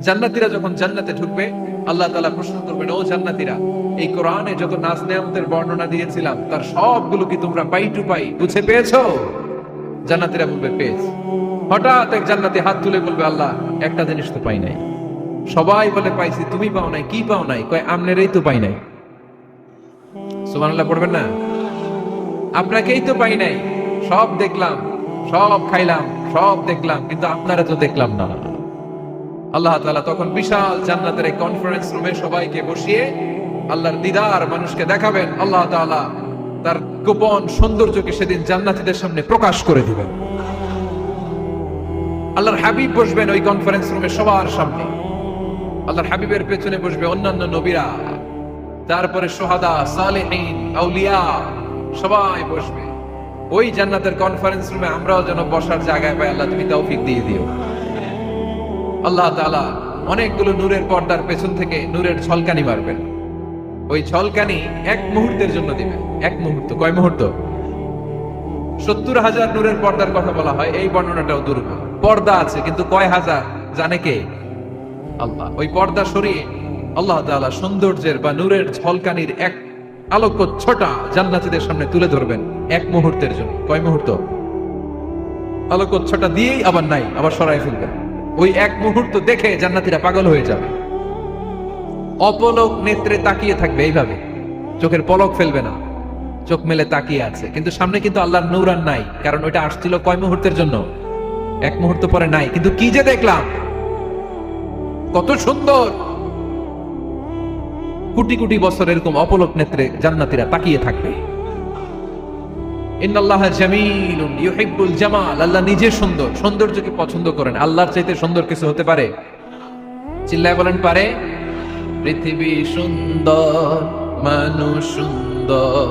জান্নাতীরা যখন জান্নাতে ঢুকবে, আল্লাহ তাআলা প্রশ্ন করবেন, ও জান্নাতীরা, এই কোরআনে যত নাজ নেয়ামতের বর্ণনা দিয়েছিলাম তার সবগুলো কি তোমরা পাই টু পাই বুঝে পেয়েছো? জান্নাতীরা বলবে পেয়েছি। হঠাৎ এক জান্নাতি হাত তুলে বলবে, আল্লাহ, একটা জিনিস তো পাই নাই। সবাই বলে পাইছি, তুমি পাও নাই। কি পাও নাই? কয়, আমনেরই তো পাই নাই। সুবহানাল্লাহ পড়বেন না? আপনাকেই তো পাই নাই। সব দেখলাম, সব খাইলাম, সব দেখলাম, কিন্তু আপনারা তো দেখলাম না। আল্লাহ তাআলা তখন বিশাল জান্নাতের এই কনফারেন্স রুমে সবাইকে বসিয়ে আল্লাহর দিদার মানুষকে দেখাবেন। আল্লাহ তাআলা তার গোপন সৌন্দর্যকে সেদিন জান্নাতীদের সামনে প্রকাশ করে দিবেন। আল্লাহর হাবিব বসবেন ওই কনফারেন্স রুমে সবার সামনে। আল্লাহর হাবিবের পেছনে বসবে অন্যান্য নবীরা, তারপরে শুহাদা, সালেহীন, আউলিয়া সবাই বসবে। ওই জান্নাতের কনফারেন্স রুমে আমরাও যেন বসার জায়গায় পাই, আল্লাহ তুমি তৌফিক দিয়ে দিও। আল্লাহ তাআলা অনেকগুলো নূরের পর্দার পেছন থেকে নূরের ঝলকানি মারবেন। ওই ঝলকানি এক মুহূর্তের জন্য দিবেন। এক মুহূর্ত। কয় মুহূর্ত? 70,000 নূরের পর্দার কথা বলা হয়, এই বর্ণনাটাও দুর্বল। পর্দা আছে কিন্তু কয় হাজার জানে কে? আল্লাহ। ওই পর্দা সরিয়ে আল্লাহ তাআলা সৌন্দর্যের বা নূরের ঝলকানির এক আলোকচ্ছটা জান্নাতীদের সামনে তুলে ধরবেন এক মুহূর্তের জন্য। কয় মুহূর্ত? আলোকচ্ছটা দিয়েই আবার নাই, আবার সরাই ফেলবেন। ওই এক মুহূর্ত দেখে জান্নাতীরা পাগল হয়ে যাবে, অপলক নেত্রে তাকিয়ে থাকবে। এইভাবে চোখের পলক ফেলবে না, চোখ মেলে তাকিয়ে আছে। কিন্তু সামনে কিন্তু আল্লাহর নূর আর নাই, কারণ ওইটা আসছিল কয় মুহূর্তের জন্য? এক মুহূর্ত পরে নাই। কিন্তু কি যে দেখলাম, কত সুন্দর! কোটি কোটি বছর এরকম অপলক নেত্রে জান্নাতীরা তাকিয়ে থাকবে। ইন্নাল্লাহা জামিলুন ইউহিব্বুল জামাল। আল্লাহ নিজে সুন্দর, সৌন্দর্যকে পছন্দ করেন। আল্লাহর চাইতে সুন্দর কিছু হতে পারে? চিল্লায় বলেন, পারে? পৃথিবী সুন্দর, মানুষ সুন্দর,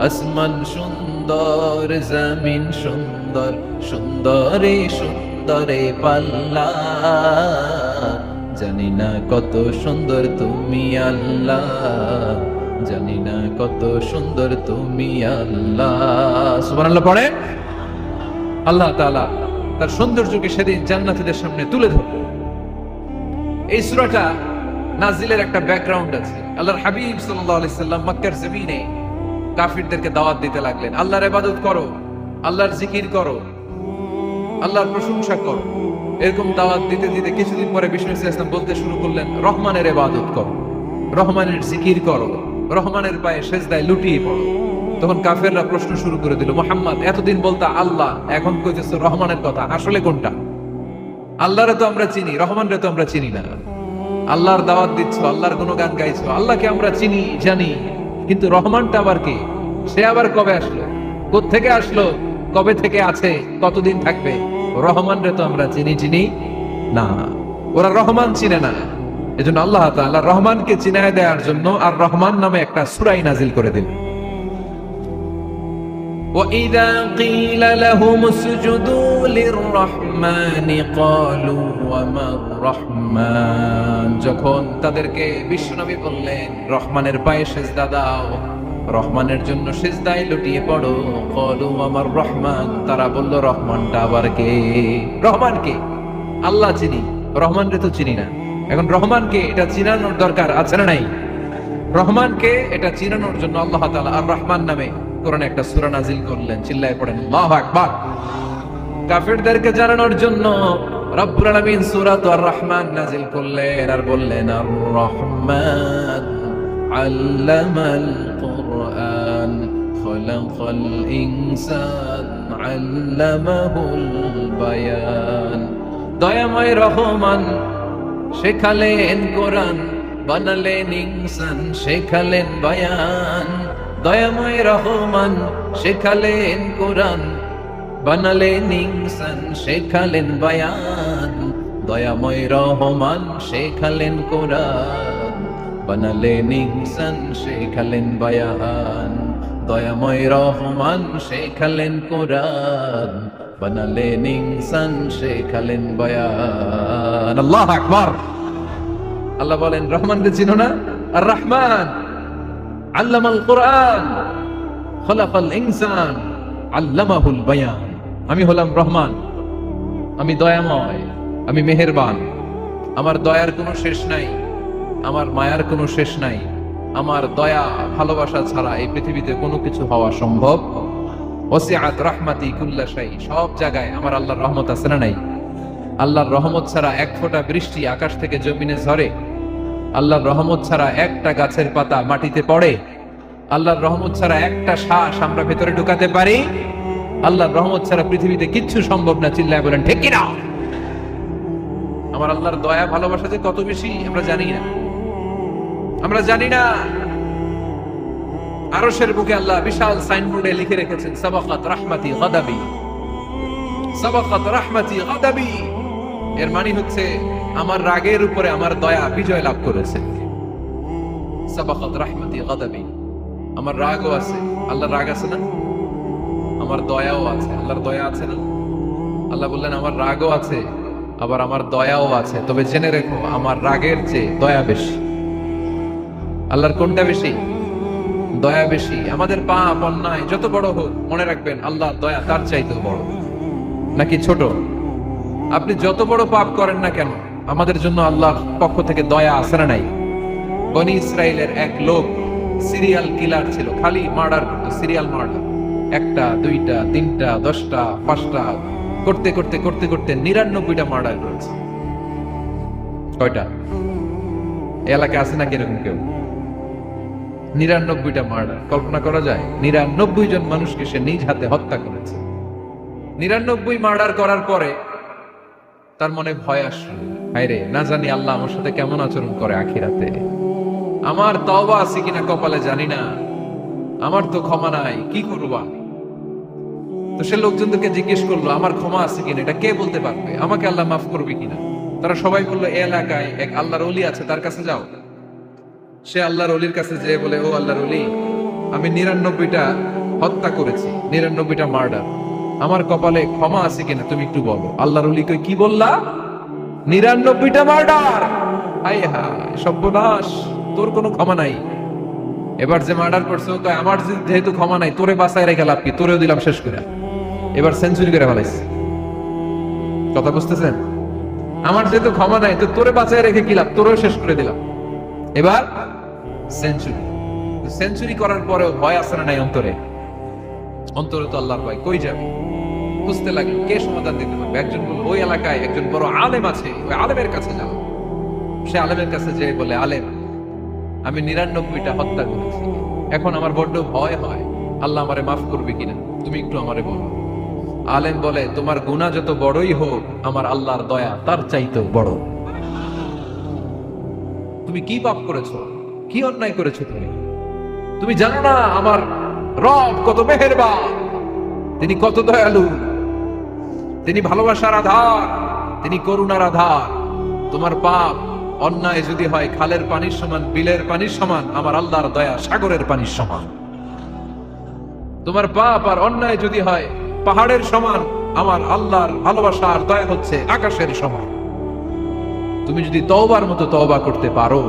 আসমান সুন্দর, জমিন সুন্দর, সুন্দরে সুন্দরে পাল্লা। জানি না কত সুন্দর তুমি আল্লাহ, জানি না কত সুন্দর তুমি আল্লাহ। সুবহানাল্লাহ পড়ে। আল্লাহ তাআলা তার সৌন্দর্যকে সেদিন জান্নাতীদের সামনে তুলে ধরবে। এই সূরাটা নাজিলের একটা ব্যাকগ্রাউন্ড আছে। আল্লাহর হাবিব সাল্লাল্লাহু আলাইহি সাল্লাম মক্কার জমিনে কাফিরদেরকে দাওয়াত দিতে লাগলেন, আল্লাহর ইবাদত করো, আল্লাহর জিকির করো, আল্লাহর প্রশংসা করো। এরকম দাওয়াত দিতে দিতে কিছুদিন পরে বিষ্ণু ইসলাম বলতে শুরু করলেন, রহমানের ইবাদত করো, রহমানের জিকির করো, রহমানের পায়ে সেজদায় লুটিয়ে পড়ো। তখন কাফেররা প্রশ্ন শুরু করে দিল, মুহাম্মদ, এতদিন বলতা আল্লাহ, এখন কইতেছো রহমানের কথা, আসলে কোনটা? আল্লাহরে তো আমরা চিনি, রহমানরে তো আমরা চিনি না। আল্লাহর দাওয়াত দিচ্ছ, আল্লাহর গুণগান গাইছো, আল্লাহকে আমরা চিনি জানি, কিন্তু রহমানটা আবার কে? সে আবার কবে আসলো, কোত্থেকে আসলো, কবে থেকে আছে, কতদিন থাকবে? রহমানরে তো আমরা চিনি না। ওরা রহমান চিনে না। এজন্য আল্লাহ তাআলা রহমানকে চিনায় দেওয়ার জন্য আর রহমান নামে একটা সূরা নাজিল করে দিলেন। وَإِذَا قِيلَ لَهُمُ اسْجُدُوا لِلرَّحْمَنِ قَالُوا وَمَا الرَّحْمَنُ। যখন তাদেরকে বিশ্বনবী বললেন, রহমানের পায়ে সিজদা দাও, রহমানের জন্য সিজদায় লুটিয়ে পড়ো, ক্বালু ওয়ামার রহমান, তারা বলল, রহমানটা আবার কে? রহমান কে? আল্লাহ চিনি, রহমানরে তো চিনি না। এখন রহমানকে এটা চিনানোর দরকার আছে না নাই? রহমানকে এটা চিনানোর জন্য আল্লাহ তাআলা আর রহমান নামে কোরআনে একটা সূরা নাজিল করলেন। চিল্লায়ে পড়েন আল্লাহু আকবার। কাফিরদেরকে জানানোর জন্য রব্বুল আলামিন সূরাত আর রহমান নাজিল করলেন আর বললেন, আর রহমান আল্লামাল কুরআন খালাকাল ইনসান আল্লামাহুল বায়ান। দয়াময় রহমান শেখালেন কোরআন, বানালেন ইনসান, শেখালেন বায়ান। দয়াময় রহমান শেখালেন কোরআন, বানালেন ইনসান, শেখালেন বায়ান। দয়াময় রহমান শেখালেন কোরআন, বানালেন ইনসান, শেখালেন বায়ান। দয়াময় রহমান শেখালেন কোরআন, বানালেন ইনসান, শেখালেন বায়ান। আল্লাহু আকবার। আল্লাহ বলেন, রহমানকে চিনো না? আর রহমান আল্লামাল কুরআন খালাকাল ইনসান আল্লামাহুল বায়ান। আমি হলাম রহমান, আমি দয়াময়, আমি মেহেরবান, আমার দয়ার কোনো শেষ নাই, আমার মায়ার কোনো শেষ নাই। আমার দয়া ভালোবাসা ছাড়া এই পৃথিবীতে কোনো কিছু হওয়া সম্ভব। ওয়াসিআত রাহমাতি কুল্লা শাই, সব জায়গায় আমার আল্লাহর রহমত আছে না নাই? আল্লাহর রহমত ছাড়া এক ফোঁটা বৃষ্টি আকাশ থেকে জমিনে ঝরে? আল্লাহর রহমত ছাড়া একটা গাছের পাতা মাটিতে পড়ে? আল্লাহর রহমত ছাড়া একটা শ্বাস আমরা ভেতরে ঢুকাতে পারি? আল্লাহর রহমত ছাড়া পৃথিবীতে কিচ্ছু সম্ভব না। চিল্লায় বলেন ঠিক কিনা? আমার আল্লাহর দয়া ভালোবাসা যে কত বেশি আমরা জানি না, আমরা জানি না। আরশের বুকে আল্লাহ বিশাল সাইনবোর্ডে লিখে রেখেছেন সাবাকাত রাহমাতি গাদাবি, সাবাকাত রাহমাতি গাদাবি। এর মানে হচ্ছে আমার রাগের উপরে আমার দয়া বিজয় লাভ করেছে। সাবাকাত রাহমাতি গাদাবি, আমার রাগও আছে, আল্লাহর রাগ আছে না? আমার দয়াও আছে, আল্লাহর দয়া আছে না? আল্লাহ বললেন আমার রাগও আছে, আবার আমার দয়াও আছে। তবে জেনে রেখো, আমার রাগের চেয়ে দয়া বেশি। আল্লাহর কোনটা বেশি? দয়া বেশি। আমাদের পাপ অন্যায় যত বড় হোক, মনে রাখবেন আল্লাহর দয়া তার চাইতেও বড়। নাকি ছোট? আপনি যত বড় পাপ করেন না কেন, আমাদের জন্য আল্লাহর পক্ষ থেকে দয়া আছে না নাই? বনি ইসরাইলের এক লোক সিরিয়াল কিলার ছিল, খালি মার্ডার করতো, সিরিয়াল মার্ডার। একটা, দুইটা, তিনটা, 10টা, 5টা করতে করতে করতে করতে 99টা মার্ডার করেছে। কয়টা? এলাকায় আছে নাকি এরকম কেউ? 99টা মার্ডার। কল্পনা করা যায়? 99 জন মানুষকে সে নিজ হাতে হত্যা করেছে। 99 মার্ডার করার পরে তার মনে ভয় আসলো, হায়রে না জানি আল্লাহ আমার সাথে কেমন আচরণ করে আখিরাতে। আমার তওবা আছে কিনা কপালে জানি না, আমার তো ক্ষমা নাই, কি করবো আমি? তো সে লোকজনদেরকে জিজ্ঞেস করলো আমার ক্ষমা আছে কিনা, এটা কে বলতে পারবে? আমাকে আল্লাহ মাফ করবে কিনা? তারা সবাই বললো এই এলাকায় এক আল্লাহর ওলি আছে, তার কাছে যাও। সে আল্লাহর ওলির কাছে যেয়ে বলে, ও আল্লাহর ওলি, আমি 99টা হত্যা করেছি, 99টা মার্ডার, আমার কপালে ক্ষমা আছে কিনা তুমি একটু বলো। আল্লাহর ওলি কই, কি বললা? 99টা মার্ডার? হায় হায় সর্বনাশ, তোর কোনো ক্ষমা নাই। এবার যে মার্ডার করছে ও কয়, আমার যেহেতু ক্ষমা নাই, তোরে বাঁচায় রেখে লাভ কি, তোরেও দিলাম শেষ করে। এবার সেঞ্চুরি করে ফেলাইছে। কথা বুঝতেছেন? আমার যেহেতু ক্ষমা নাই, তো তোরে বাঁচায় রেখে কি লাভ, তোরেও শেষ করে দিলাম। এবার সেঞ্চুরি। সেঞ্চুরি করার পরেও ভয় আছে না নাই অন্তরে? অন্তরে তো আল্লাহর ভয়। কই যাবে? খুঁজতে লাগলো কে সমাধান দিতে পারবে। একজন বলল, ওই এলাকায় একজন বড় আলেম আছে, ওই আলেমের কাছে যাও। সে আলেমের কাছে যেয়ে বলে, আলেম, আমি 99টা হত্যা করেছি, এখন আমার বড্ড ভয় হয়, আল্লাহ আমারে মাফ করবে কিনা, তুমি একটু আমারে বলো। আলেম বলে, তোমার গুনাহ যত বড়ই হোক, আমার আল্লাহর দয়া তার চাইতেও বড়। তুমি কি পাপ করেছো, কি অন্যায় করেছো তুমি? তুমি জানো না আমার রব কত মেহেরবান, তিনি কত দয়ালু, তিনি ভালোবাসার আধার, তিনি করুণার আধার। তোমার পাপ অন্যায় যদি হয় খালের পানির সমান, বিলের পানির সমান, আমার আল্লাহর দয়া সাগরের পানির সমান। তোমার পাপ আর অন্যায় যদি হয় পাহাড়ের সমান, আমার আল্লাহর ভালোবাসা আর দয়া হচ্ছে আকাশের সমান। তুমি যদি তওবার মতো তওবা করতে পারো,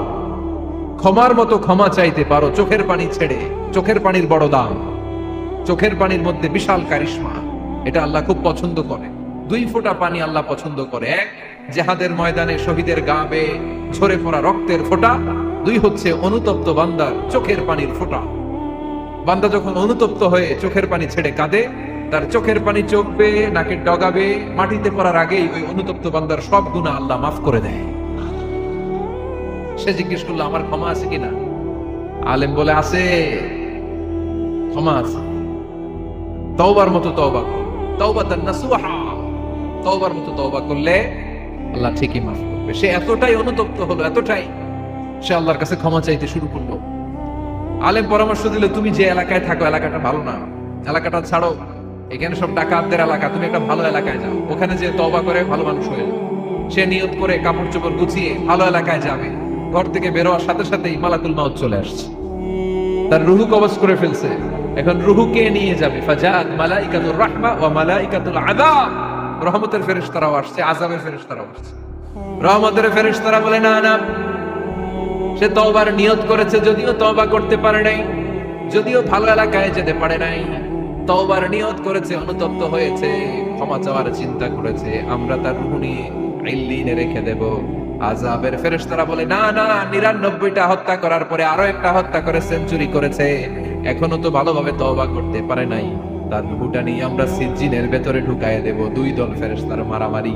ক্ষমার মতো ক্ষমা চাইতে পারো, চোখের পানি ছেড়ে, চোখের পানির বড় দাম, চোখের পানির মধ্যে বিশাল কারিশমা, এটা আল্লাহ খুব পছন্দ করে। 2 ফোঁটা পানি আল্লাহ পছন্দ করে। 1, জিহাদের ময়দানে শহীদের গা বেয়ে ঝরে পড়া রক্তের ফোঁটা। 2 হচ্ছে অনুতপ্ত বান্দার চোখের পানির ফোঁটা। বান্দা যখন অনুতপ্ত হয়ে চোখের পানি ছেড়ে কাঁদে, তার চোখের পানি চোখ বেয়ে নাকের ডগা বেয়ে মাটিতে পড়ার আগেই ওই অনুতপ্ত বান্দার সব গুনাহ আল্লাহ মাফ করে দেয়। সে জিজ্ঞেস করলো আমার ক্ষমা আছে কিনা? আলেম বলে, আছে, ক্ষমা আছে। তওবার মতো তওবা করো, তাওবাতান নাসুহা, তওবার মতো তওবা করলে আল্লাহ ঠিকই মাফ করবে। সে এতটাই অনুতপ্ত হলো, এতটাই, সে আল্লাহর কাছে ক্ষমা চাইতে শুরু করলো। আলেম পরামর্শ দিল, তুমি যে এলাকায় থাকো এলাকাটা ভালো না, এলাকাটা ছাড়ো, এখানে সব ডাকাতদের এলাকা, তুমি একটা ভালো এলাকায় যাও, ওখানে যে তওবা করে ভালো মানুষ হয়ে যাও। সে নিয়ত করে কাপড় চোপড় গুছিয়ে ভালো এলাকায় যাবে। ঘর থেকে বেরোয়ার সাথে সাথেই মালাকুল মাউত চলে আসছে, তার রুহু কবজ করে ফেলছে। এখন রুহু কে নিয়ে যাবে? ফাজাত মালাইকাতুর রাহমা ওয়া মালাইকাতুল আযাব, রহমতের ফেরেশতারাও আসছে, আযাবের ফেরেশতারাও আসছে। রহমতের ফেরেশতারা বলে, না না, সে তওবার নিয়ত করেছে, যদিও তওবা করতে পারে নাই, যদিও ভালো এলাকায় যেতে পারে নাই, তওবার নিয়ত করেছে, অনুতপ্ত হয়েছে, ক্ষমা চাওয়ার চিন্তা করেছে, আমরা তার রূহ নিয়ে ইল্লিনে রেখে দেব, আযাবের ফেরেশতারা বলে, না না, 99টা হত্যা করার পরে আরো একটা হত্যা করে সেঞ্চুরি করেছে, এখনো তো ভালোভাবে তওবা করতে পারে নাই, তার রূহটা নিয়ে আমরা সিজ্জিনের ভেতরে ঢুকায়ে দেব। দুই দল ফেরেশতার মারামারি,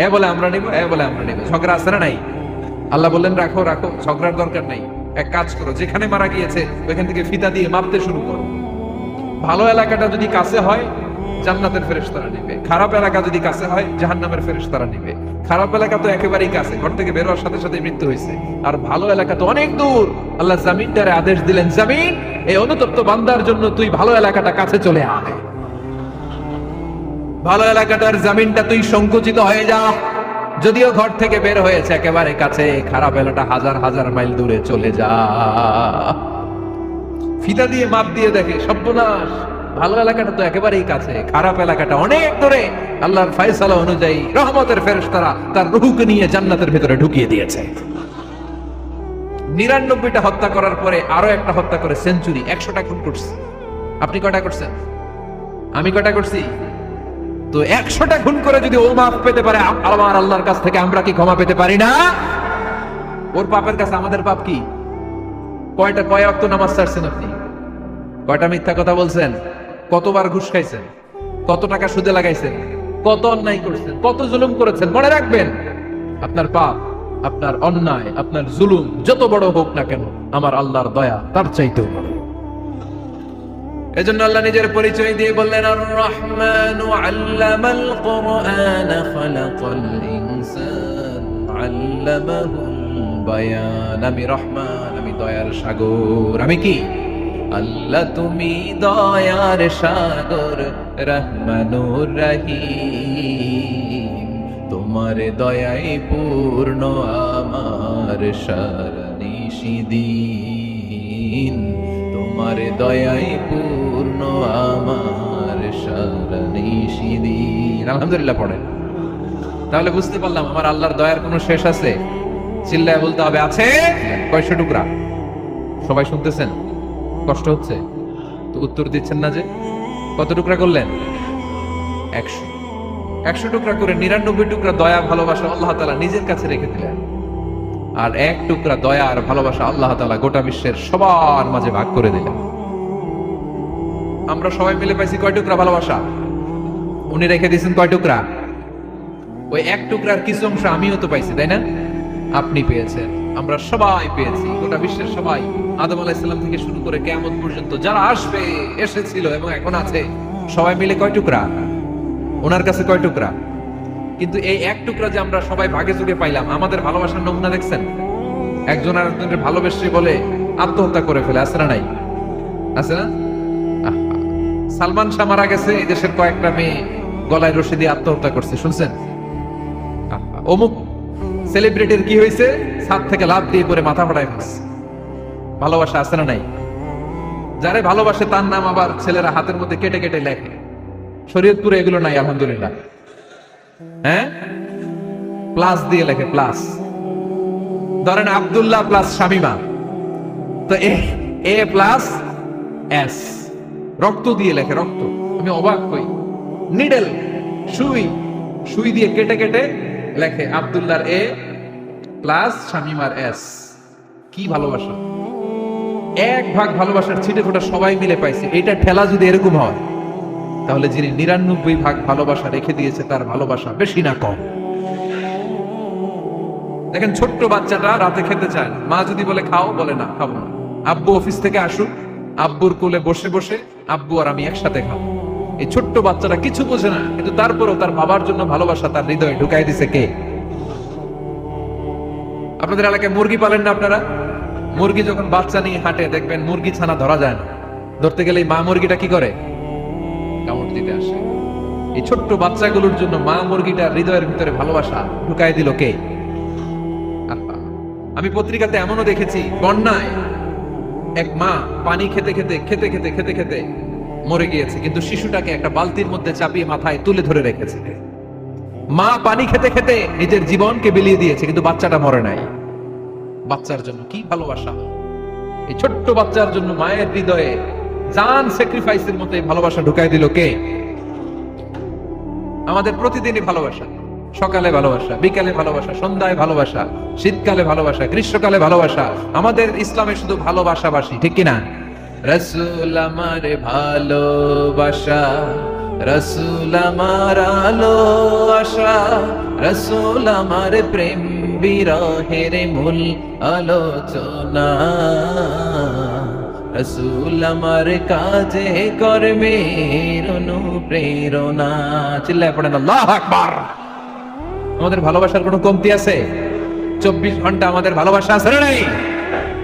এ বলে আমরা নিব, এ বলে আমরা নিব, ঝগড়া আছে না নাই? আল্লাহ বললেন রাখো রাখো, ঝগড়ার দরকার নাই, এক কাজ করো, যেখানে মারা গিয়েছে ওইখান থেকে ফিতা দিয়ে মাপতে শুরু করো। ভালো এলাকাটা যদি কাছে হয় জান্নাতের ফেরেশতারা নেবে, খারাপ এলাকা যদি কাছে হয় জাহান্নামের ফেরেশতারা নেবে। খারাপ এলাকা তো একেবারেই কাছে, ঘর থেকে বের হওয়ার সাথে সাথে মৃত্যু হয়েছে, আর ভালো এলাকা তো অনেক দূর। আল্লাহ জামিনটারে আদেশ দিলেন, জামিন, এই অনুতপ্ত বান্দার জন্য তুই ভালো এলাকাটা কাছে চলে আয়, ভালো এলাকাটার জামিনটা তুই সংকুচিত হয়ে যা। যদিও ঘর থেকে বের হয়েছে একেবারে কাছে, খারাপ এলাকাটা হাজার হাজার মাইল দূরে চলে যা। ফিতা দিয়ে মাপ দিয়ে দেখে, সর্বনাশ, ভালো এলাকাটা তো একেবারেই কাছে, খারাপ এলাকাটা অনেক দূরে। আল্লাহর ফয়সালা অনুযায়ী রহমতের ফেরেশতারা তার রূহকে নিয়ে জান্নাতের ভিতরে ঢুকিয়ে দিয়েছে। 99টা হত্যা করার পরে আরো একটা হত্যা করে সেঞ্চুরি, 100টা খুন করছে। আপনি কয়টা করছেন? আমি কয়টা করছি? তো 100টা খুন করে যদি ও মাফ পেতে পারে আমার আল্লাহর কাছ থেকে, আমরা কি ক্ষমা পেতে পারি না? ওর পাপের কাছে আমাদের পাপ কি? কয় ওয়াক্ত নামাজ ছাড়ছেন আপনি? কয়টা মিথ্যা কথা বলছেন? কতবার ঘুষ খাইছেন? কত টাকা সুদে লাগাইছেন? কত অন্যায় করছেন? কত জুলুম করেছেন? মনে রাখবেন, আপনার পাপ, আপনার অন্যায়, আপনার জুলুম যত বড় হোক না কেন, আমার আল্লাহর দয়া তার চাইতেও বড়। এজন্য আল্লাহ নিজের পরিচয় দিয়ে বললেন, আর রহমানু আল্লামাল কুরআন খালাকাল ইনসান আল্লামাহুল বায়ান। আমি রহমান, আমি দয়ার সাগর। আমি কি? আল্লাহ তুমি দয়ার সাগর, রহমানুর রহিম, তোমার দয়াই পূর্ণ আমার সারানিশিদিন, তোমার দয়াই পূর্ণ আমার সারানিশিদিন। আলহামদুলিল্লাহ পড়েন। তাহলে বুঝতে পারলাম আমার আল্লাহর দয়ার কোনো শেষ আছে? চিল্লায় বলতে হবে, আছে। কয়শো টুকরা? সবাই শুনতেছেন? কষ্ট হচ্ছে তো উত্তর দিচ্ছেন না যে? কত টুকরা করলেন? 100। 100 টুকরা করে 99 টুকরা দয়া ভালোবাসা আল্লাহ তাআলা নিজের কাছে রেখে দিলেন, আর 1 টুকরা দয়া আর ভালোবাসা আল্লাহ তাআলা গোটা বিশ্বের সবার মাঝে ভাগ করে দিলেন। আমরা সবাই মিলে পাইছি কয় টুকরা ভালোবাসা? উনি রেখে দিয়েছেন কয় টুকরা? ওই 1 টুকরার কিছু অংশ আমিও তো পাইছি, তাই না? আপনি পেয়েছেন, আমরা সবাই পেয়েছি, গোটা বিশ্বের সবাই, আদম আলাইহিস সালাম থেকে শুরু করে কিয়ামত পর্যন্ত যারা আসবে, এসেছিল এবং এখন আছে, সবাই মিলে কয় টুকরা? ওনার কাছে কয় টুকরা? কিন্তু এই 1 টুকরা যে আমরা সবাই ভাগে চুকে পাইলাম, আমাদের ভালোবাসার নমুনা দেখছেন? একজন আর একজনের ভালোবেসে বলে আত্মহত্যা করে ফেলে, আছে না নাই? আছে না? সালমান শাহ মারা গেছে, এই দেশের কয়েকটা মেয়ে গলায় রশি দিয়ে আত্মহত্যা করছে, শুনছেন? অমুক সেলিব্রিটির কি হয়েছে, ছাদ থেকে লাফ দিয়ে পরে মাথা ফাটায় ফেলছে। ভালোবাসা আছে না নাই? যারে ভালোবাসে তার নাম আবার ছেলেরা হাতের মধ্যে কেটে কেটে লেখে। শরীয়তপুরে এগুলো নাই, আলহামদুলিল্লাহ। হ্যাঁ, প্লাস দিয়ে লেখে, প্লাস। ধরেন আব্দুল্লাহ প্লাস শামিমা, তো এ প্লাস এস, রক্ত দিয়ে লেখে, রক্ত। আমি অবাক হই, নিডেল, সুই দিয়ে কেটে কেটে লেখে আব্দুল্লাহর এ প্লাস শামিমার এস। কি ভালোবাসা! 1 ভাগ ভালোবাসার ছিটে ফোটা সবাই মিলে পাইছে। এটা ঠেলা যদি এরকম হয়, তাহলে যিনি 99 ভাগ ভালোবাসা রেখে দিয়েছে তার ভালোবাসা বেশি না কম? দেখেন, ছোট্ট বাচ্চাটা রাতে খেতে চায়, মা যদি বলে খাও, বলে না, খাবো না। আব্বু অফিস থেকে আসুক, আব্বুর কোলে বসে বসে আব্বু আর আমি একসাথে খাবো। এই ছোট্ট বাচ্চাটা কিছু বোঝে না, কিন্তু তারপরেও তার বাবার জন্য ভালোবাসা তার হৃদয়ে ঢুকাই দিছে কে? আপনাদের এলাকায় মুরগি পালেন না আপনারা? মুরগি যখন বাচ্চা নিয়ে হাঁটে, দেখবেন মুরগি ছানা ধরা যায় না, ধরতে গেলে মা মুরগিটা কি করে? কামড় দিতে আসে। এই ছোট্ট বাচ্চাগুলোর জন্য মা মুরগিটার হৃদয়ের ভিতরে ভালোবাসা ঢুকাই দিল কে? আমি পত্রিকাতে এমনও দেখেছি, বন্যায় এক মা পানি খেতে খেতে খেতে খেতে খেতে খেতে মরে গিয়েছে, কিন্তু শিশুটাকে একটা বালতির মধ্যে চাপিয়ে মাথায় তুলে ধরে রেখেছে। মা পানি খেতে খেতে নিজের জীবনকে বিলিয়ে দিয়েছে, কিন্তু বাচ্চাটা মরে নাই। বাচ্চার জন্য কি ভালোবাসা! এই ছোট্ট বাচ্চার জন্য মায়ের হৃদয়ে জান স্যাক্রিফাইসের মতো ভালোবাসা ঢুকাই দিল কে? আমাদের প্রতিদিনই ভালোবাসা। সকালে ভালোবাসা, বিকালে ভালোবাসা, সন্ধ্যায় ভালোবাসা, শীতকালে ভালোবাসা, গ্রীষ্মকালে ভালোবাসা। আমাদের ইসলামে শুধু ভালোবাসাবাসী, ঠিক কিনা? রাসূল আমার ভালোবাসা, রাসূল আমার আলো আশা, রাসূল আমার প্রেম বিরহের মূল আলোচনা, রাসূল আমার কাজে কর্মের অনুপ্রেরণা। চিল্লায় পড়েন আল্লাহু আকবার। আমাদের ভালোবাসার কোনো কমতি আছে? 24 ঘন্টা আমাদের ভালোবাসা আছে না নাই?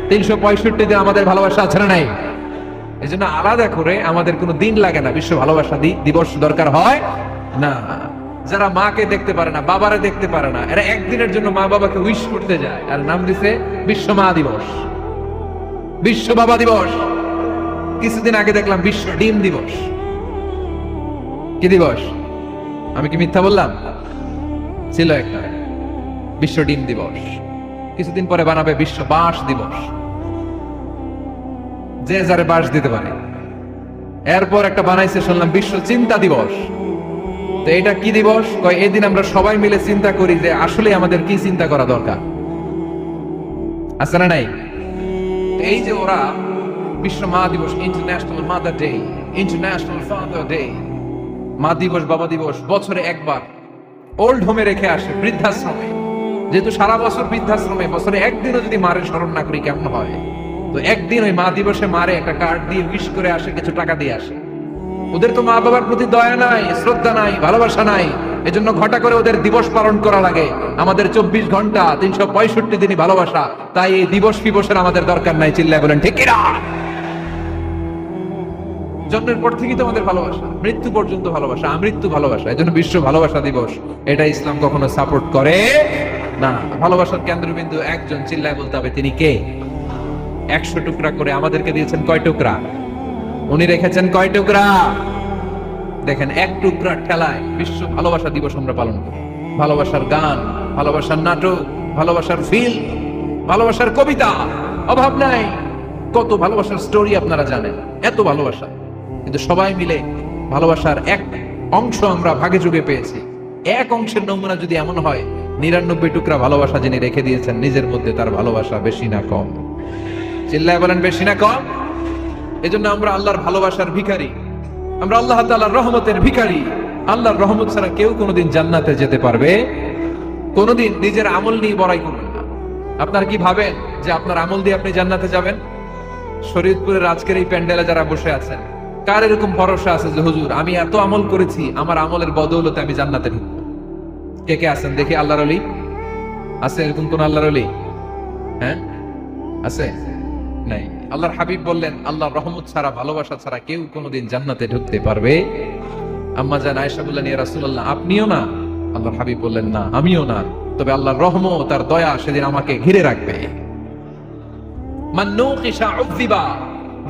365 দিন আমাদের ভালোবাসা আছে না নাই? এই জন্য আলাদা করে আমাদের কোনো দিন লাগে না বিশ্ব ভালোবাসা দিবস দরকার হয় না। যারা মাকে দেখতে পারে না, বাবারে দেখতে পারে না, এরা একদিনের জন্য মা বাবাকে উইশ করতে যায়, আর নাম দিছে বিশ্ব মা দিবস, বিশ্ব বাবা দিবস। কিছুদিন আগে দেখলাম বিশ্ব ডিম দিবস। কি দিবস? আমি কি মিথ্যা বললাম? ছিল একটা বিশ্ব ডিম দিবস। কিছুদিন পরে বানাবে বিশ্ব বাঁশ দিবস, যে যারে বাঁশ দিতে পারে। এরপর একটা বানাইছে শুনলাম বিশ্ব চিন্তা দিবস। তো এটা কি দিবস? কয় এই দিন আমরা সবাই মিলে চিন্তা করি যে আসলে আমাদের কি চিন্তা করা দরকার, আছে না নাই? এই যে ওরা বিশ্ব মা দিবস, international mother day, international father day, মা দিবস, বাবা দিবস বছরে একবার ওল্ড হোমে রেখে আসে, বৃদ্ধাশ্রমে। যেহেতু সারা বছর বৃদ্ধাশ্রমে, বছরে একদিনও যদি মারে স্মরণ না করি কেমন হয়? তো একদিন ওই মা দিবসে মারে একটা কার্ড দিয়ে উইশ করে আসে, কিছু টাকা দিয়ে আসে। ওদের তো মা বাবার প্রতি দয়া নাই, শ্রদ্ধা নাই, ভালোবাসা নাই। এজন্য ঘটা করে ওদের দিবস পালন করা লাগে। আমাদের 24 ঘন্টা 365 দিনই ভালোবাসা, তাই এই দিবস ফিবসের আমাদের দরকার নাই। চিল্লায় বলেন ঠিক কিনা? জন্মের পর থেকেই তো আমাদের ভালোবাসা, মৃত্যু পর্যন্ত ভালোবাসা, আমৃত্যু ভালোবাসা। এজন্য বিশ্ব ভালোবাসা দিবস, এটা ইসলাম কখনো সাপোর্ট করে না। ভালোবাসার কেন্দ্রবিন্দু একজন, চিল্লায় বলতে হবে তিনি কে? 100 টুকরা করে আমাদেরকে দিয়েছেন কয় টুকরা? উনি রেখেছেন কয় টুকরা? দেখেন, এক টুকরা ঠেলায় বিশ্ব ভালোবাসা দিবস আমরা পালন করি। ভালোবাসার গান, ভালোবাসার নাটক, ভালোবাসার ফিল্ম, ভালোবাসার কবিতা, অভাব নাই। কত ভালোবাসার স্টোরি আপনারা জানেন, এত ভালোবাসা। কিন্তু সবাই মিলে ভালোবাসার এক অংশ আমরা ভাগে যুগে পেয়েছি। এক অংশের নমুনা যদি এমন হয়, 99 টুকরা ভালোবাসা যিনি রেখে দিয়েছেন নিজের মধ্যে, তার ভালোবাসা বেশি না কম? চিল্লায় বলেন বেশি না কম? এজন্য আমরা আল্লাহর ভালোবাসার ভিখারি, আমরা আল্লাহ তাআলার রহমতের ভিখারি। আল্লাহর রহমত ছাড়া কেউ কোনোদিন জান্নাতে যেতে পারবে? কোনোদিন নিজের আমল নিয়ে বড়াই করবেন না। আপনারা কি ভাবেন যে আপনার আমল দিয়ে আপনি জান্নাতে যাবেন? শরীয়তপুরের আজকের এই প্যান্ডেলে যারা বসে আছেন, কার এরকম ভরসা আছে যে হুজুর আমি এত আমল করেছি, আমার আমলের বদৌলতে আমি জান্নাতে ঢুকবো? কে কে আছেন দেখি? আল্লাহর ওলি আছে? এরকম কোন আল্লাহর ওলি? হ্যাঁ আছে? নাই। আল্লাহর হাবিব বললেন, আল্লাহর রহমত ছাড়া, ভালোবাসা ছাড়া কেউ কোনোদিন জান্নাতে ঢুকতে পারবে? আম্মা জান আয়েশা বললেন, ইয়া রাসূলুল্লাহ আপনিও না? আল্লাহর হাবিব বললেন, না আমিও না, তবে আল্লাহর রহমত তার দয়া সেদিন আমাকে ঘিরে রাখবে। মান নুকিশা উযিবা,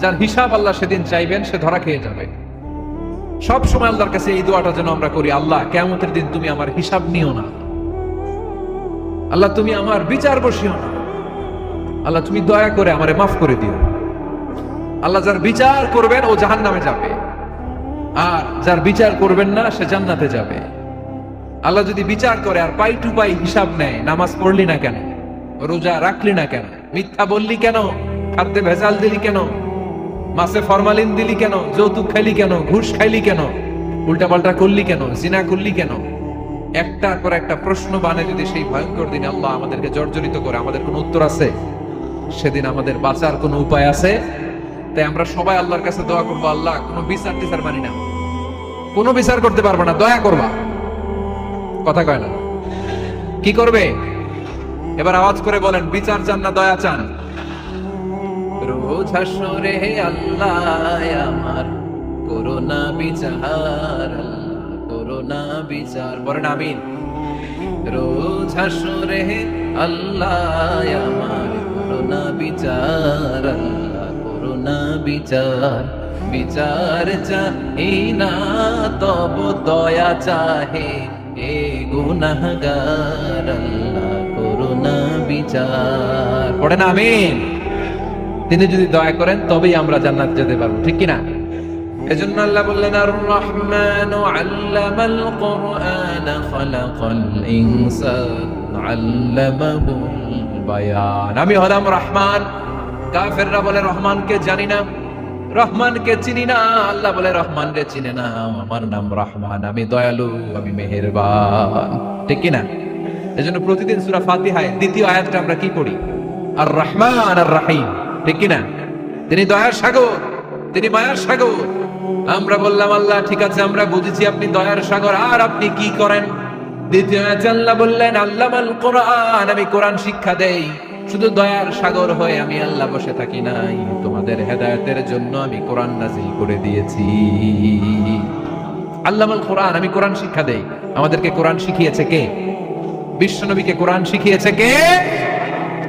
যার হিসাব আল্লাহ সেদিন চাইবেন সে ধরা খেয়ে যাবে। সব সময় আল্লাহর কাছে এই দোয়াটা যেন আমরা করি, আল্লাহ কিয়ামতের দিন তুমি আমার হিসাব নিও না, আল্লাহ তুমি আমার বিচার বসিও না, আল্লাহ তুমি দয়া করে আমারে মাফ করে দিও। আল্লাহ যার বিচার করবেন ও জাহান্নামে যাবে, আর যার বিচার করবেন না সে জান্নাতে যাবে। আল্লাহ যদি বিচার করে আর পাই টু পাই হিসাব নেয়, নামাজ পড়লি না কেন, রোজা রাখলি না কেন, মিথ্যা বললি কেন, খাদ্যে ভেজাল দিলি কেন, মাছে ফরমালিন দিলি কেন, যৌতুক খাইলি কেন, ঘুষ খাইলি কেন, উল্টাপাল্টা করলি কেন, জিনা করলি কেন, একটার পর একটা প্রশ্ন বানে যদি সেই ভয়ঙ্কর দিনে আল্লাহ আমাদেরকে জর্জরিত করে, আমাদের কোনো উত্তর আছে? সেদিন আমাদের বাঁচার কোনো উপায় আছে? তাই আমরা সবাই আল্লাহর কাছে দোয়া করবো, আল্লাহ কোনো বিচার টিচার মানি না, কোনো বিচার করতে পারবো না, দয়া করবা। কথা কয় না? কি করবে? এবার আওয়াজ করে বলেন, বিচার চান না দয়া চান? রোজ হাসরে আল্লাহ আমার করোনা বিচার, আল্লাহ করোনা বিচার, বলেন আমিন। রোজ হাসরে আল্লাহ আমার করোনা বিচার, আল্লাহ করোনা বিচার, বিচার চাহি না তব দয়া চাহে এ গুনাহগার, আল্লাহ করোনা বিচার। পড়েন আমিন। তিনি যদি দয়া করেন তবেই আমরা জান্নাত যেতে পারবো, ঠিক কিনা? এজন্য আল্লাহ বললেন আর রহমানু আল্লামাল কুরআন খালাকাল ইনসান আল্লামাহুল বায়ান। আমি হলাম রহমান। কাফেররা বলে রহমানকে জানি না, রহমানকে চিনি না। আল্লাহ বলে রহমান রে চিনে না, আমার নাম রহমান, আমি দয়ালু, আমি মেহেরবান। ঠিক কি না? এজন্য প্রতিদিন সূরা ফাতিহায় দ্বিতীয় আয়াতটা আমরা কি পড়ি? আর রহমান আর রহিম। ঠিক কি না? তিনি দয়ার সাগর, তিনি মায়ার সাগর। আমরা বললাম আল্লাহ ঠিক আছে, আমরা বুঝেছি আপনি দয়ার সাগর, আর আপনি কি করেন? দ্বিতীয় আয়াতে আল্লাহ বললেন আল্লামাল কোরআন, আমি কোরআন শিক্ষা দেই। শুধু দয়ার সাগর হয়ে আমি আল্লাহ বসে থাকি নাই, তোমাদের হেদায়েতের জন্য আমি কোরআন নাযিল করে দিয়েছি। আল্লামাল কোরআন, আমি কোরআন শিক্ষা দেই। আমাদেরকে কোরআন শিখিয়েছে কে? বিশ্বনবীকে কোরআন শিখিয়েছে কে?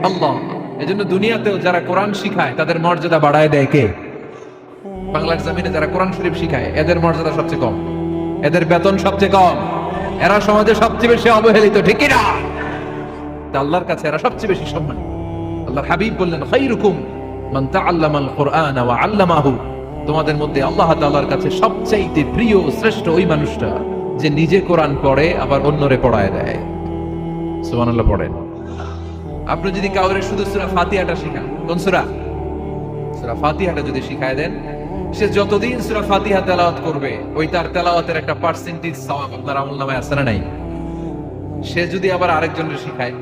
আল্লাহ। এজন্য দুনিয়াতেও যারা কোরআন শিখায় তাদের মর্যাদা বাড়ায় দেয় কে? বাংলার জমিনে যারা কোরআন শরীফ শিখায় এদের মর্যাদা সবচেয়ে কম, এদের বেতন সবচেয়ে কম, এরা সমাজে সবচেয়ে বেশি অবহেলিত। ঠিক কি না? আল্লাহর কাছে এরা সবচেয়ে বেশি সম্মান। আল্লাহর হাবিব বললেন খায়রুকুম মান তাআল্লামাল কুরআন ওয়া আল্লামাহু। তোমাদের মধ্যে আল্লাহ তাআলার কাছে সবচেয়ে প্রিয় শ্রেষ্ঠ ওই মানুষটা যে নিজে কোরআন পড়ে আবার অন্যরে পড়ায় দেয়। সুবহানাল্লাহ পড়েন। আপনি যদি কাউরে শুধু সূরা ফাতিহাটা শিখান, কোন সূরা? সূরা ফাতিহাটা যদি শিখায় দেন, সে যতদিন সূরা ফাতিহা তেলাওয়াত করবে ওই তার তেলাওয়াতের একটা পার্সেন্টেজ সওয়াব আপনার আমলনামায় আছে না নাই? সে যদি আবার আরেকজনকে শিখায়,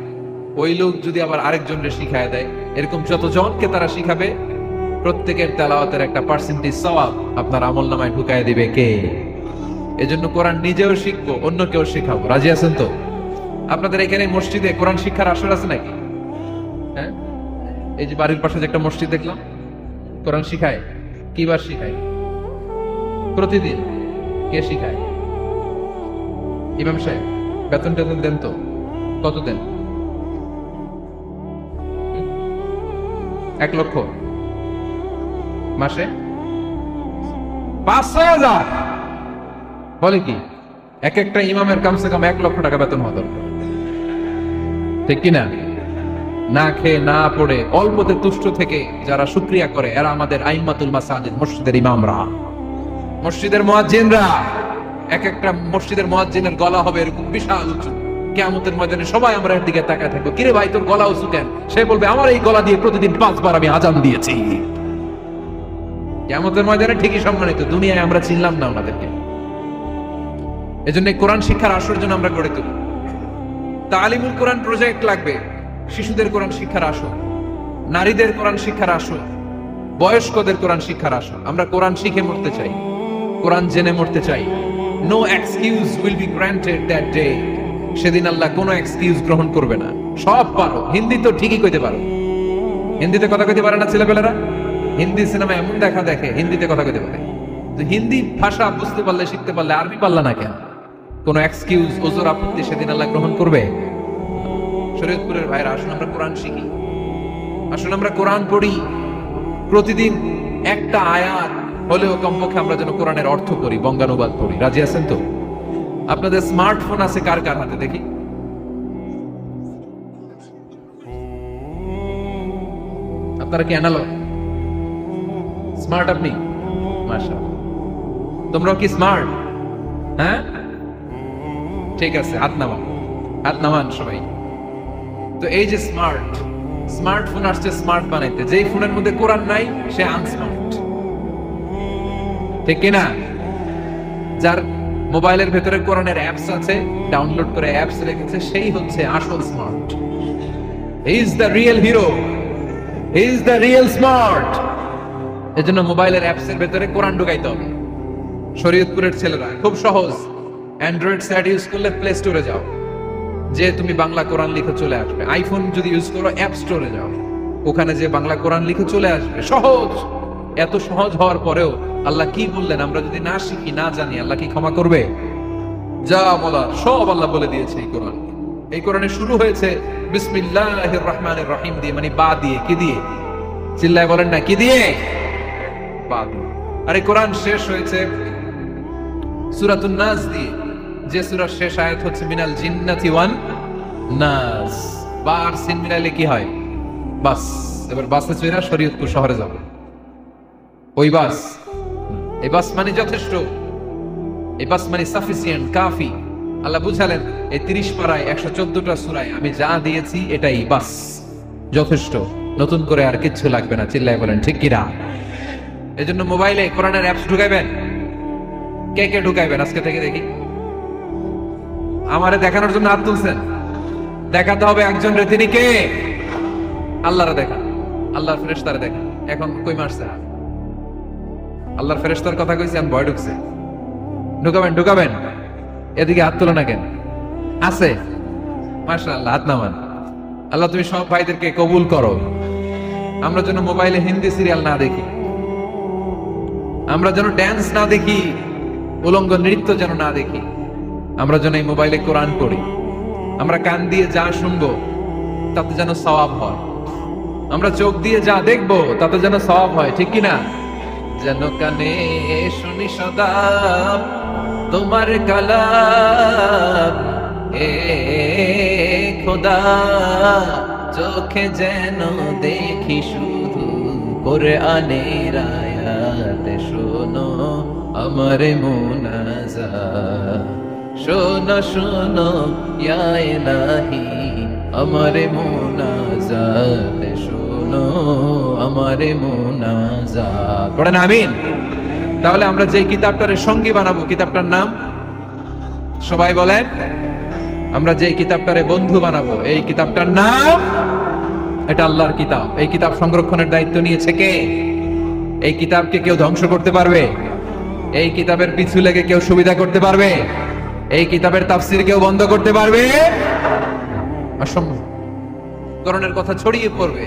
ওই লোক যদি আবার আরেকজনকে শিখায় দেয়, এরকম যতজনকে তারা শিখাবে প্রত্যেকের তেলাওয়াতের একটা পার্সেন্টেজ সওয়াব আপনার আমলনামায় ঢুকায় দিবে কে? এজন্য কোরআন নিজেও শিখবো, অন্যকেও শিখাবো। রাজি আছেন তো? আপনাদের এখানে মসজিদে কোরআন শিক্ষার আসর আছে নাকি? হ্যাঁ, এই যে বাড়ির পাশে যে একটা মসজিদ দেখলাম, কোরআন শিখায়। কিবার শিখায়? প্রতিদিন। কে শিখায়? ইমাম সাহেব। বেতন টেতন দেন তো? কত দেন? 1 লক্ষ মাসে? 5,000? বলে কি? এক একটা ইমামের কমসে কম 1 লক্ষ টাকা বেতন হওয়া দরকার। ঠিক কিনা? না খেয়ে না পড়ে অল্পতে তুষ্ট থেকে যারা শুকরিয়া করে এরা আমাদের আইম্মাতুল মাসাজিদ, মসজিদের ইমামরা, মসজিদের মুয়াজ্জিনরা। এক একটা মসজিদের মুয়াজ্জিনের গলা হবে এরকম বিশাল উঁচু। কিয়ামতের ময়দানে সবাই আমরা এর দিকে তাকায় থাকবো, কিরে ভাই তোর গলা উঁচু কেন? সে বলবে আমার এই গলা দিয়ে প্রতিদিন 5 বার আমি আজান দিয়েছি। কিয়ামতের ময়দানে ঠিকই সম্মানিত, দুনিয়ায় আমরা চিনলাম না ওনাদেরকে। এজন্য কোরআন শিক্ষার আসর জন্য আমরা গড়ে তুলি। তালিমুল কোরআন প্রজেক্ট লাগবে, শিশুদের কোরআন শিক্ষার আসর, নারীদের কোরআন শিক্ষার আসর, বয়স্কদের কোরআন শিক্ষার আসর। আমরা কোরআন শিখে মরতে চাই, কোরআন জেনে মরতে চাই। No excuse will be granted that day. সেদিন আল্লাহ কোনো এক্সকিউজ গ্রহণ করবে না। সব পারো, হিন্দি তো ঠিকই কইতে পারো। হিন্দিতে কথা কইতে পারে না ছেলেপেলেরা? হিন্দি সিনেমা এমন দেখা দেখে হিন্দিতে কথা কইতে পারে। তো হিন্দি ভাষা বুঝতে পারলে, শিখতে পারলে আরবি পারলা না কেন? কোনো এক্সকিউজ, ওজোর, আপত্তি সেদিন আল্লাহ গ্রহণ করবে? শরীয়তপুরের ভাইরা, আসুন আমরা কোরআন শিখি, আসুন আমরা কোরআন পড়ি। প্রতিদিন একটা আয়াত হলেও কমপক্ষে আমরা যেন কোরআনের অর্থ করি, বঙ্গানুবাদ পড়ি। রাজি আছেন তো? আপনাদের স্মার্টফোন আছে কার কার হাতে দেখি? আপনারা কি অ্যানালগ? স্মার্ট আপনি? মাশাআল্লাহ। তোমরাও কি স্মার্ট? হ্যাঁ, ঠিক আছে, হাত নামান, হাত নামান সবাই। তো এই যে স্মার্টফোন আসছে স্মার্ট বানাইতে, যেই ফোনের মধ্যে কোরআন নাই সে আনস্মার্ট। ঠিক কিনা? যার মোবাইলের ভেতরে কোরআনের অ্যাপস আছে, ডাউনলোড করে অ্যাপস রেখেছে, সেই হচ্ছে আসল smart. He is the real hero, he is the real smart. এজন্য মোবাইলের অ্যাপস এর ভেতরে কোরআন ঢুকাইতে হবে। শরীয়তপুরের ছেলেরা খুব সহজ, অ্যান্ড্রয়েড সেট ইউজ করলে প্লে স্টোরে যাও, যে তুমি বাংলা কোরআন লিখে চলে আসবে। আইফোন যদি ইউজ করো অ্যাপ স্টোরে যাও, ওখানে যে বাংলা কোরআন লিখে চলে আসবে। সহজ। এত সহজ হওয়ার পরেও আল্লাহ কি বললেন? আমরা যদি না শিখি, না জানি, আল্লাহ কি ক্ষমা করবে? যা বলার সব আল্লাহ বলে দিয়েছে এই কোরআন। এই কোরআনে শুরু হয়েছে বিসমিল্লাহির রহমানির রহিম দিয়ে, মানে বা দিয়ে। কি দিয়ে? চিল্লায় বলেন না, কি দিয়ে? বা দিয়ে। আর এই কোরআন শেষ হয়েছে সূরাতুন নাস দিয়ে, যে সূরার শেষ আয়াত হচ্ছে মিনাল জিন্নাতি ওয়ান নাস। বার সিন মিলাইলে কি হয়? বাস। এবার বাসে চড়ে শরীয়তপুর শহরে যাব। ওই বাস এই বাস মানে যথেষ্ট, এই বাস মানে সাফিসিয়েন্ট, কাফি। আল্লাহ বুঝালেন এই 30 পারায় 114টা সূরায় আমি যা দিয়েছি এটাই বাস, যথেষ্ট, নতুন করে আর কিচ্ছু লাগবে না। চিল্লায় বলেন ঠিক কিনা? এজন্য মোবাইলে কোরআনের অ্যাপস ঢুকাইবেন। কে কে ঢুকাইবেন আজকে থেকে দেখি? আমারে দেখানোর জন্য হাত তুলছেন? দেখাতে হবে একজন রে, তিনি কে? আল্লাহরে দেখা, আল্লাহর ফেরেশতারে দেখা। এখন কই মারছে? আল্লাহর ফেরেশতার কথা কইছি, আমি ভয় ঢুকছে। ঢুকাবেন ঢুকাবেন, এদিকে হাত তোলো না কেন? আছে? মাশাআল্লাহ, হাত নামান। আল্লাহ তুমি সব ভাইদেরকে কবুল করো। আমরা যেন মোবাইলে হিন্দি সিরিয়াল না দেখি, আমরা যেন ড্যান্স না দেখি, উলঙ্গ নৃত্য যেন না দেখি, আমরা যেন এই মোবাইলে কোরআন পড়ি। আমরা কান দিয়ে যা শুনবো তাতে যেন সওয়াব হয়, আমরা চোখ দিয়ে যা দেখবো তাতে যেন সওয়াব হয়, ঠিক কিনা? যেন কানে শুনি সদা তোমার কালাম, এ খোদা চোখে যেন দেখি শুধু কোরআনের আয়াত। শোনো আমার মুনাজাত, শোনো শোনো ইয়া ইলাহি আমার মুনাজাত, শোনো আমার মুনাজাত। পড়েন আমিন। তাহলে আমরা যে কিতাবটার সঙ্গী বানাবো, কিতাবটার নাম সবাই বলেন। আমরা যে কিতাবটারে বন্ধু বানাবো, এই কিতাবটার নাম, এটা আল্লাহর কিতাব। এই কিতাব সংরক্ষণের দায়িত্ব নিয়েছে কে? এই কিতাবকে কেউ ধ্বংস করতে পারবে? এই কিতাবের পিছু লেগে কেউ সুবিধা করতে পারবে? এই কিতাবের তাফসীর কেউ বন্ধ করতে পারবে? অসম্ভব। কোরআনের কথা ছড়িয়ে পড়বে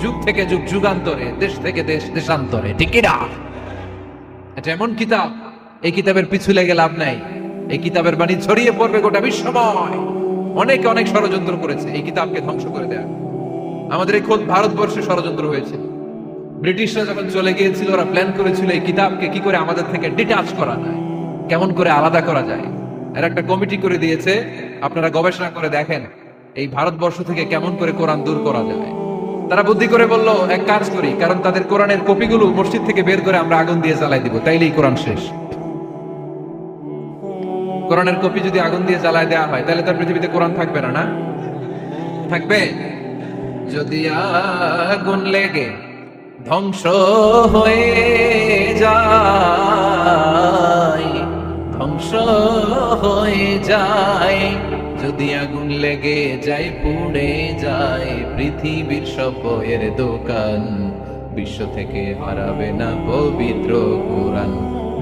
যুগ থেকে যুগ, যুগান্তরে, দেশ থেকে দেশ, দেশান্তরে, ঠিক কি না? এটা এমন কিতাব, এই কিতাবের পিছু লেগে লাভ নাই। এই কিতাবের বাণী ছড়িয়ে পড়বে গোটা বিশ্বময়। অনেকে অনেক ষড়যন্ত্র করেছে এই কিতাবকে ধ্বংস করে দেয়া। আমাদের এই খোদ ভারতবর্ষে ষড়যন্ত্র হয়েছে। ব্রিটিশরা যখন চলে গিয়েছিল, ওরা প্ল্যান করেছিল এই কিতাবকে কি করে আমাদের থেকে ডিটাচ করা যায়, কেমন করে আলাদা করা যায়। এর একটা কমিটি করে দিয়েছে, আপনারা গবেষণা করে দেখেন এই ভারতবর্ষ থেকে কেমন করে কোরআন দূর করা যায়। তারা বুদ্ধি করে বলল এক কাজ করি, কারণ তাদের কোরআনের কপিগুলো মসজিদ থেকে বের করে আমরা আগুন দিয়ে জ্বালাই দিব, তাইলেই কোরআন শেষ। কোরআনের কপি যদি আগুন দিয়ে জ্বালায় দেওয়া হয় তাহলে তার পৃথিবীতে কোরআন থাকবে না? না থাকবে? যদি আগুন লেগে ধ্বংস হয়ে যায়, ধ্বংস হয়ে যায়, যদি আগুন লেগে যায়, পুড়ে যায় পৃথিবীর সব বইয়ের দোকান, বিশ্ব থেকে হারাবে না পবিত্র কোরআন,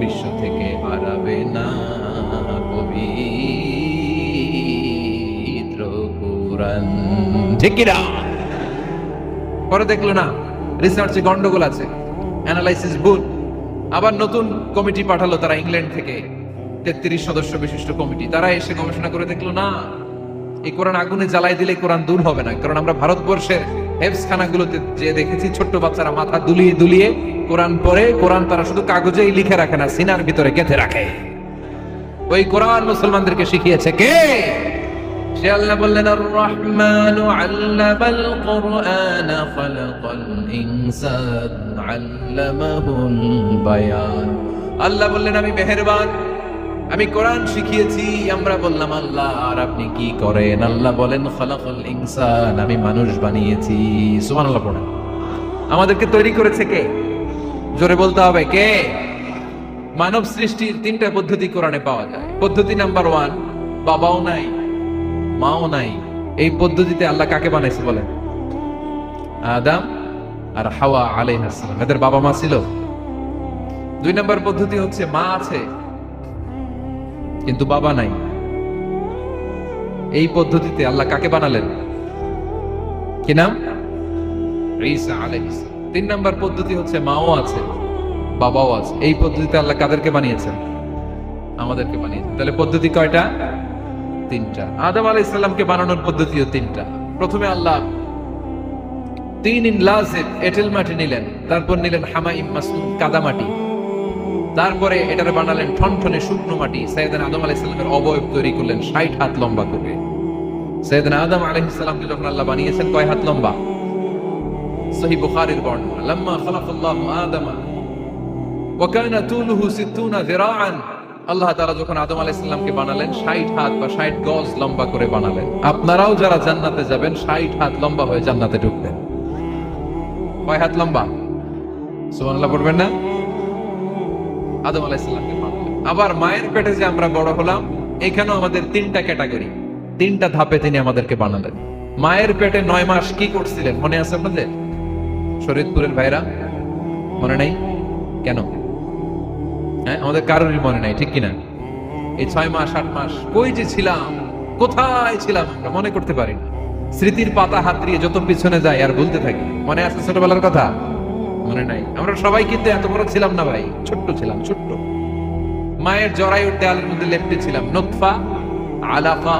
বিশ্ব থেকে হারাবে না পবিত্র কোরআন, ঠিক কি না? পরে দেখলো না রিসার্চে গন্ডগোল আছে, অ্যানালাইসিস ভুল। আবার নতুন কমিটি পাঠালো তারা ইংল্যান্ড থেকে, 33 সদস্য বিশিষ্ট কমিটি। তারা এসে গবেষণা করে দেখলো না, এই কোরআন আগুনে জ্বালাই দিলে কোরআন দূর হবে না। কারণ আমরা ভারতবর্ষের হেফজখানাগুলোতে যে দেখেছি ছোট্ট বাচ্চারা মাথা দুলিয়ে দুলিয়ে কোরআন পড়ে, কোরআন তারা শুধু কাগজেই লিখে রাখে না, সিনার ভিতরে গেঁথে রাখে। ওই কোরআন মুসলমানদেরকে শিখিয়েছে কে? সে আল্লাহ বললেন আর রহমানু আল্লামাল কুরআন খালাকাল ইনসান আল্লামাহুল বায়ান। আল্লাহ বললেন আমি মেহেরবান, আমি কোরআন শিখিয়েছি। আমরা বললাম আল্লাহ আর আপনি কি করেন? আল্লাহ বলেন খালাকাল ইনসান, আমি মানুষ বানিয়েছি। সুবহানাল্লাহ পড়েন। আমাদেরকে তৈরি করেছে কে? জোরে বলতে হবে কে? মানব সৃষ্টির 3টা পদ্ধতি কোরআনে পাওয়া যায়। পদ্ধতি নাম্বার 1, বাবাও নাই মাও নাই। এই পদ্ধতিতে আল্লাহ কাকে বানাইছে বলেন? আদম আর হাওয়া আলাইহিস সালাম, এদের বাবা মা ছিল। 2 নম্বর পদ্ধতি হচ্ছে মা আছে কিন্তু বাবা নাই। এই পদ্ধতিতে আল্লাহ কাকে বানালেন? কি নাম? ঈসা আলাইহিস সালাম। 3 নম্বর পদ্ধতি হচ্ছে মাও আছে বাবাও আছে। এই পদ্ধতিতে আল্লাহ কাদেরকে বানিয়েছেন? আমাদেরকে বানিয়েছেন। তাহলে পদ্ধতি কয়টা? 3টা। আদম আলাইহিস সালামকে বানানোর পদ্ধতিও 3টা। প্রথমে আল্লাহ 3 লাজিব এঁটেল মাটি নিলেন, তারপর নিলেন হামাইম মাসনুন কাদা মাটি, তারপরে এটারে বানালেন ঠনঠনে শুকনো মাটি। সাইয়েদনা আদম আলাইহিস সালামের অবয়ব তৈরি করলেন 60 হাত লম্বা করে। সাইয়েদনা আদম আলাইহিস সালামকে যখন আল্লাহ বানিয়েছেন কয় হাত লম্বা? সহিহ বুখারীর বর্ণনা, লাম্মা খালাকাল্লাহু আদামা ওয়া কানা তুলুহু 60 যিরাআন। আল্লাহ তাআলা যখন আদম আলাইহিস সালামকে বানালেন 60 হাত বা 60 গজ লম্বা করে বানালেন। আপনারাও যারা জান্নাতে যাবেন 60 হাত লম্বা হয়ে জান্নাতে ঢুকবেন। কয় হাত লম্বা? সুবহানাল্লাহ পড়বেন না? আদম আলাইহিস সালামকে বানালেন। আবার মায়ের পেটে যে আমরা বড় হলাম, এখানেও আমাদের তিনটা ক্যাটাগরি, তিনটা ধাপে তিনি আমাদেরকে বানালেন। মায়ের পেটে 9 মাস কি করছিলেন মনে আছে আপনাদের? শরীয়তপুরের ভাইরা মনে নাই কেন? হ্যাঁ, আমাদের কারোরই মনে নাই, ঠিক কিনা? এই 6 মাস 8 মাস কই যে ছিলাম, কোথায় ছিলাম আমরা মনে করতে পারি না। স্মৃতির পাতা হাতড়িয়ে যত পিছনে যায় আর ভুলতে থাকি। মনে আছে ছোটবেলার কথা? মনে নাই। আমরা সবাই কিন্তু এত বড় ছিলাম না ভাই, ছোট্ট ছিলাম, ছোট্ট। মায়ের জরায়ুর দেয়ালের মধ্যে লেপ্টে ছিলাম। নুতফা, আলাকা,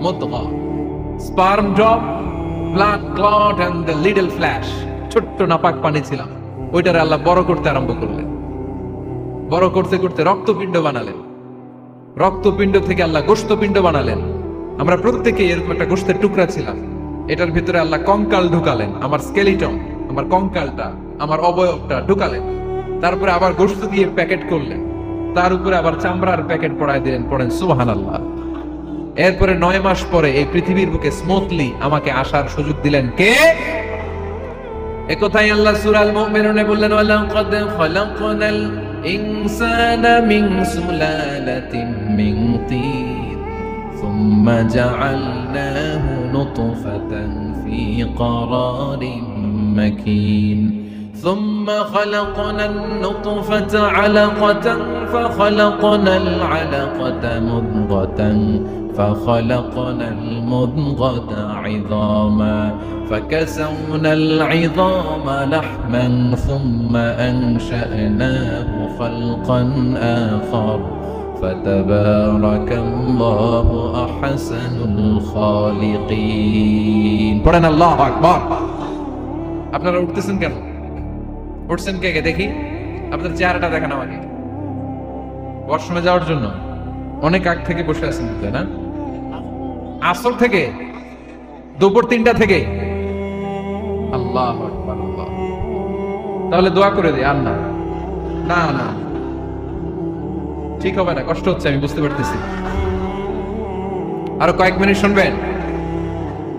মুদগা, sperm drop, blood clot and the little flesh. ছোট্ট নাপাক পানি ছিলাম। ওইটারে আল্লাহ বড় করতে আরম্ভ করলেন। বড় করতে করতে রক্তপিণ্ড বানালেন। রক্তপিণ্ড থেকে আল্লাহ গোশতপিণ্ড বানালেন। আমরা প্রত্যেকে এরকম একটা গোশতের টুকরা ছিলাম। এটার ভিতরে আল্লাহ কঙ্কাল ঢুকালেন, আমার স্কেলিটন, আমার কঙ্কালটা, আমার অবয়বটা ঢুকালেন। তারপরে আবার গোশত দিয়ে প্যাকেট করলেন। তার উপরে আবার চামড়ার প্যাকেট পড়ায় দিলেন। পড়েন সুবহানাল্লাহ। এরপরে 9 মাস পরে এই পৃথিবীর বুকে স্মুথলি আমাকে আসার সুযোগ দিলেন কে? একথাই আল্লাহ সূরা আল মুমিনুনে বললেন, ওয়ালাকাদ খালাকনাল ইনসানা মিন সুলালাতিন মিন তিন সুম্মা জাআলনাহু নুতফাতান ফি ক্বারারিন মাকিন ثم خلقنا النطفة علقة فخلقنا العلقة مضغة فخلقنا المضغة عظاما فكسونا العظام لحما ثم أنشأناه خلقا آخر فتبارك الله أحسن الخالقين. পড়েন আল্লাহু আকবার। আপনারা উঠতেছেন কেন? উঠছেন কে কে দেখি? আপনাদের চেহারাটা দেখান আমাকে। ওয়াশরুমে যাওয়ার জন্য অনেক আগ থেকে বসে আছেন তাই না? আসর থেকে, দুপুর 3টা থেকে। আল্লাহু আকবার, আল্লাহ। তাহলে দোয়া করে দিই। আর না না না, ঠিক হবে না, কষ্ট হচ্ছে, আমি বুঝতে পারতেছি। আরো কয়েক মিনিট শুনবেন?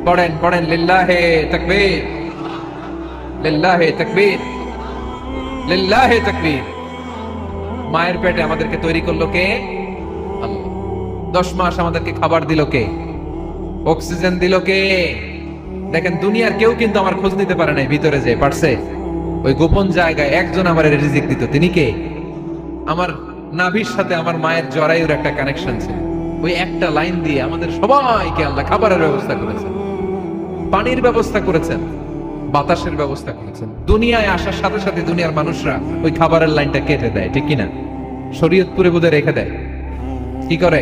পড়েন পড়েন, লিল্লাহে তাকবীর, লিল্লাহে তাকবীর, লিল্লাহে তাকবীর। মায়ের পেটে আমাদেরকে তৈরি করলো কে? আল্লাহ। 10 মাস আমাদেরকে খাবার দিল কে? অক্সিজেন দিল কে? দেখেন, দুনিয়ার কেউ কিন্তু আমার খোঁজ নিতে পারে নাই ভিতরে যে পারছে। ওই গোপন জায়গায় একজন আমার রিজিক দিত। তিনি কে? আমার নাভির সাথে আমার মায়ের জরায়ুর একটা কানেকশন ছিল। ওই একটা লাইন দিয়ে আমাদের সবাইকে আল্লাহ খাবারের ব্যবস্থা করেছেন, পানির ব্যবস্থা করেছেন, বাতাসের ব্যবস্থা করেছেন। দুনিয়ায় আসার সাথে সাথে দুনিয়ার মানুষরা ওই খাবারের লাইনটা কেটে দেয়, ঠিক কিনা? শরীয়তপুরে বোধহয় রেখে দেয়। কি করে?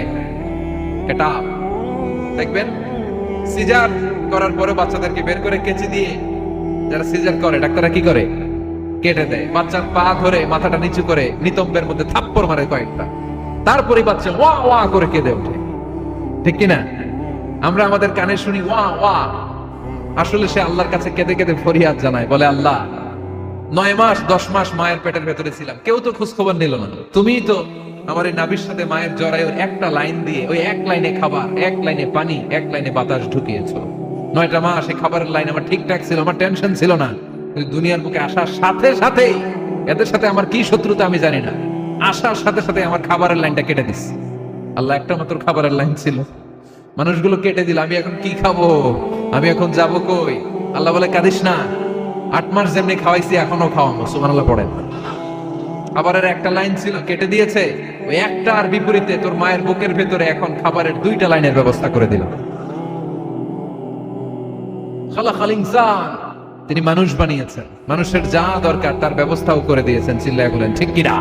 এটা দেখবেন, সিজার করার পরে বাচ্চাদেরকে বের করে কেচি দিয়ে, যারা সিজার করে ডাক্তাররা কি করে? কেটে দেয়। বাচ্চার পা ধরে মাথাটা নিচু করে নিতম্বের মধ্যে থাপ্পড় মারে কয়েকটা, তারপরে বাচ্চা ওয়া ওয়া করে কেঁদে ওঠে, ঠিক কিনা? আমরা আমাদের কানে শুনি ওয়া ওয়া, আসলে সে আল্লাহর কাছে কেঁদে কেঁদে ফরিয়াদ জানায়, বলে আল্লাহ 9 মাস 10 মাস মায়ের পেটের ভেতরে ছিলাম, কেউ তো খোঁজ খবর নিল না। তুমিই তো আমার এই নাভির সাথে মায়ের জরায়ুর একটা লাইন দিয়ে, ওই এক লাইনে খাবার, এক লাইনে পানি, এক লাইনে বাতাস ঢুকিয়েছো। 9টা মাস এই খাবারের লাইন আমার ঠিকঠাক ছিল, আমার টেনশন ছিল না। দুনিয়ার বুকে আসার সাথে সাথে, এদের সাথে আমার কি শত্রুতা আমি জানি না, আসার সাথে সাথে আমার খাবারের লাইনটা কেটে দিস। আল্লাহ একটা মাত্র খাবারের লাইন ছিল, মানুষগুলো কেটে দিল। আমি এখন কি খাবো? আমি এখন যাব কই? আল্লাহ বলে কাঁদিস না, 8 মাস যেমনি খাওয়াইছি এখনো খাওয়াবো। সুবহানাল্লাহ পড়েন। খাবারের একটা লাইন ছিল, কেটে দিয়েছে। ওই একটার বিপরীতে তোর মায়ের বুকের ভেতরে এখন খাবারের 2টা লাইনের ব্যবস্থা করে দিলাম। খালাকাল ইনসান, তিনি মানুষ বানিয়েছেন, মানুষের যা দরকার তার ব্যবস্থাও করে দিয়েছেন। চিল্লায়া বলেন ঠিক কিনা?